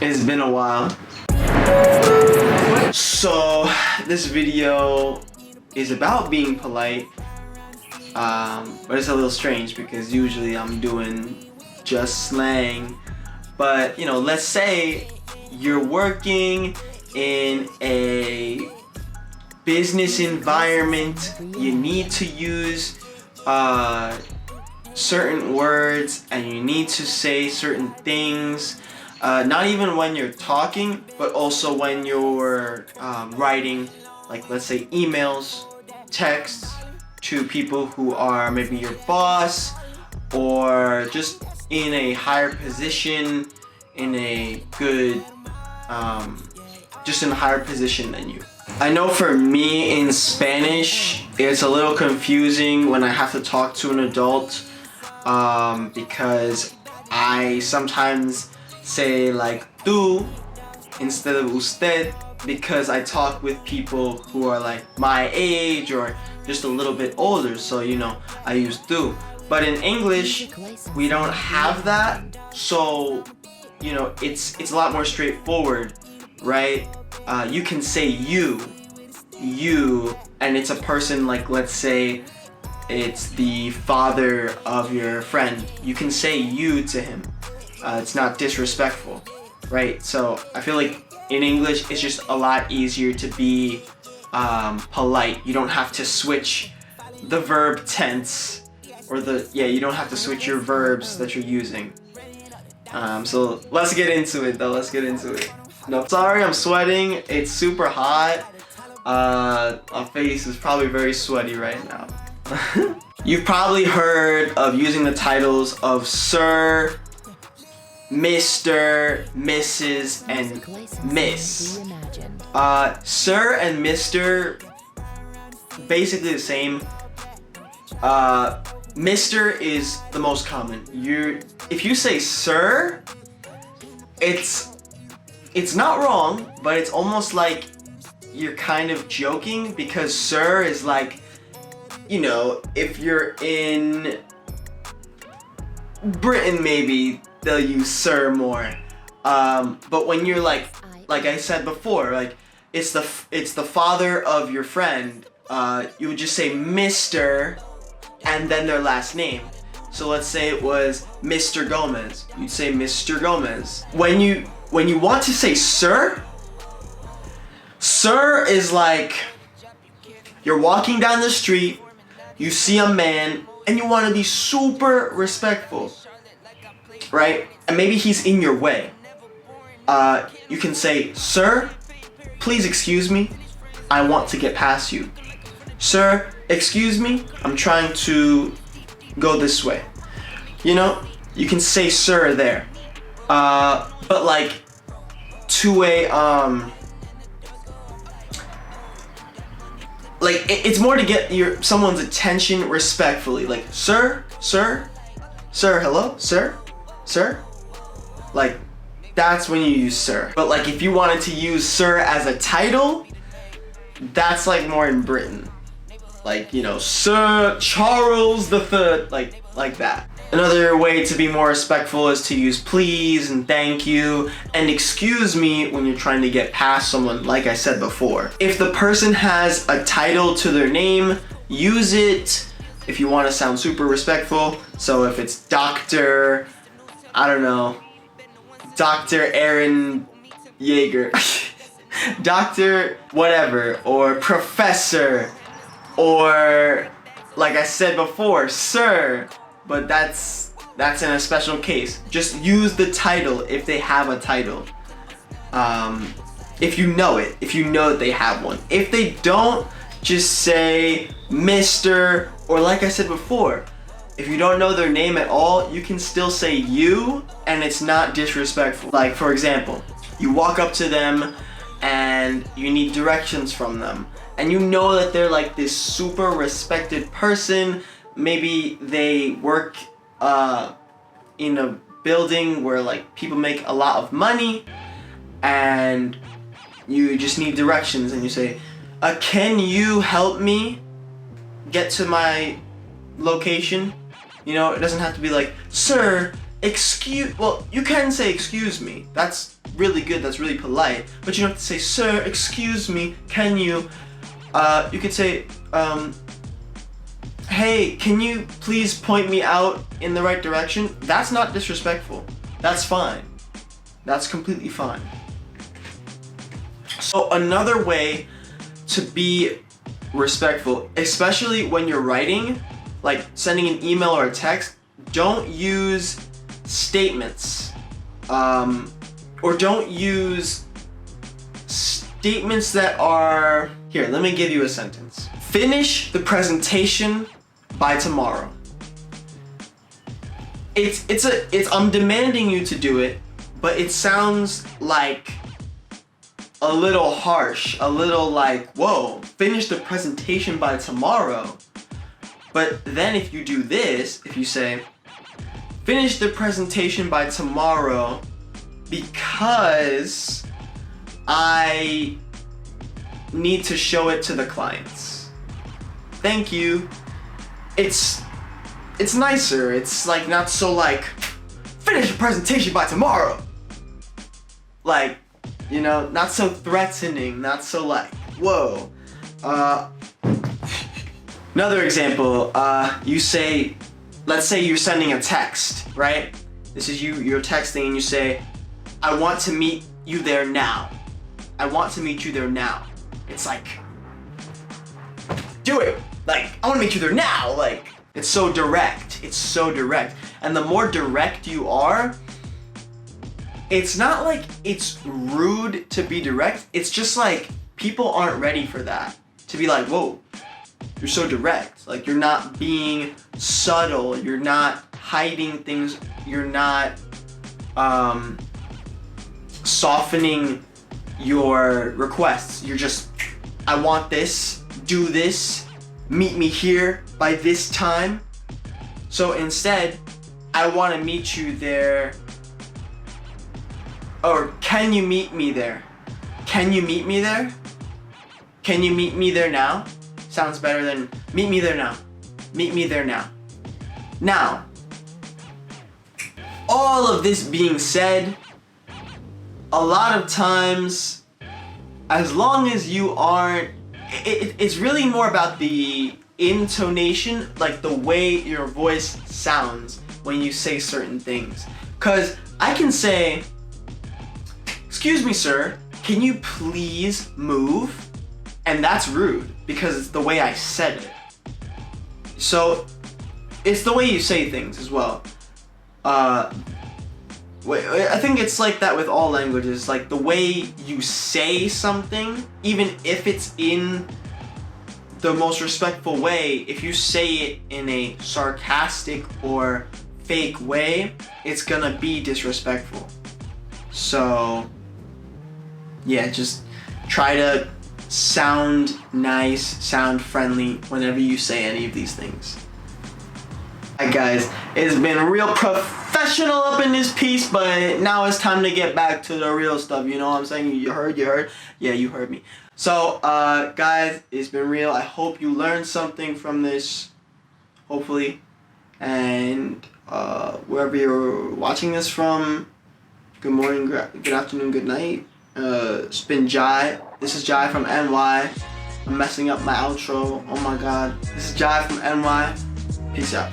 It's been a while. So this video is about being polite, but it's a little strange because usually I'm doing just slang. But you know, let's say you're working in a business environment, you need to use certain words and you need to say certain things, not even when you're talking, but also when you're writing, like let's say emails, texts to people who are maybe your boss or just in a higher position, in a good, just in a higher position than you. I know for me in Spanish, it's a little confusing when I have to talk to an adult, because I sometimes say like tú instead of usted because I talk with people who are like my age or just a little bit older, so you know, I use tú. But in English, we don't have that, so you know, it's a lot more straightforward, right? You can say you, and it's a person, like let's say it's the father of your friend. You can say you to him. It's not disrespectful, right? So I feel like in English, it's just a lot easier to be polite. You don't have to switch the verb tense or you don't have to switch your verbs that you're using. So let's get into it though, let's get into it. No, sorry, I'm sweating, it's super hot. My face is probably very sweaty right now. You've probably heard of using the titles of Sir, Mr., Mrs., and Miss. Sir and Mr., basically the same. Mr. is the most common. If you say Sir, it's not wrong, but it's almost like you're kind of joking because Sir is like, you know, if you're in Britain maybe they'll use Sir more, but when you're like I said before, like it's the father of your friend, you would just say Mr. and then their last name. So let's say it was Mr. Gomez, you'd say Mr. Gomez. When you want to say Sir is like you're walking down the street, you see a man, and you want to be super respectful, right? And maybe he's in your way. You can say, Sir, please excuse me, I want to get past you. Sir, excuse me, I'm trying to go this way. You know, you can say Sir there. But like to a like it's more to get someone's attention respectfully, like sir, hello, sir, like that's when you use Sir. But like if you wanted to use Sir as a title, that's like more in Britain, like, you know, Sir Charles III, like that. Another way to be more respectful is to use please and thank you and excuse me when you're trying to get past someone, like I said before. If the person has a title to their name, use it if you want to sound super respectful. So if it's Dr., I don't know, Dr. Aaron Yeager, Dr. whatever, or Professor, or like I said before, Sir. But that's in a special case. Just use the title if they have a title. If you know it, if you know that they have one. If they don't, just say Mr. or like I said before, if you don't know their name at all, you can still say you and it's not disrespectful. Like for example, you walk up to them and you need directions from them. And you know that they're like this super respected person. Maybe they work in a building where like people make a lot of money and you just need directions and you say, can you help me get to my location? You know, it doesn't have to be like, Sir, well, you can say excuse me. That's really good, that's really polite. But you don't have to say, sir, excuse me, can you? You could say, hey, can you please point me out in the right direction? That's not disrespectful. That's fine. That's completely fine. So another way to be respectful, especially when you're writing, like sending an email or a text, don't use statements, or don't use statements that are, here, let me give you a sentence. Finish the presentation by tomorrow. I'm demanding you to do it, but it sounds like a little harsh, a little like, whoa, finish the presentation by tomorrow. But then if you do this, if you say, finish the presentation by tomorrow because I need to show it to the clients. Thank you. It's nicer. It's like not so like, finish the presentation by tomorrow. Like, you know, not so threatening, not so like, whoa. Another example, you say, let's say you're sending a text, right? This is you're texting and you say, I want to meet you there now. I want to meet you there now. It's like, do it. Like, I want to meet you there now. Like, it's so direct. It's so direct. And the more direct you are, it's not like it's rude to be direct. It's just like people aren't ready for that. To be like, whoa, you're so direct. Like, you're not being subtle. You're not hiding things. You're not softening your requests. You're just, I want this, do this, meet me here by this time. So instead, I want to meet you there. Or can you meet me there? Can you meet me there? Can you meet me there now? Sounds better than meet me there now. Meet me there now. Now, all of this being said, a lot of times, as long as you aren't, it's really more about the intonation, like the way your voice sounds when you say certain things. Cause I can say, excuse me, sir, can you please move? And that's rude because it's the way I said it. So it's the way you say things as well. I think it's like that with all languages. Like the way you say something, even if it's in the most respectful way, if you say it in a sarcastic or fake way, it's gonna be disrespectful. So yeah, just try to sound nice, sound friendly whenever you say any of these things. Alright guys, it's been real professional up in this piece, but now it's time to get back to the real stuff, you know what I'm saying? You heard? Yeah, you heard me. So, guys, it's been real. I hope you learned something from this, hopefully. And wherever you're watching this from, good morning, good afternoon, good night. It's been Jai. This is Jai from NY. I'm messing up my outro. Oh my god. This is Jai from NY. Peace out.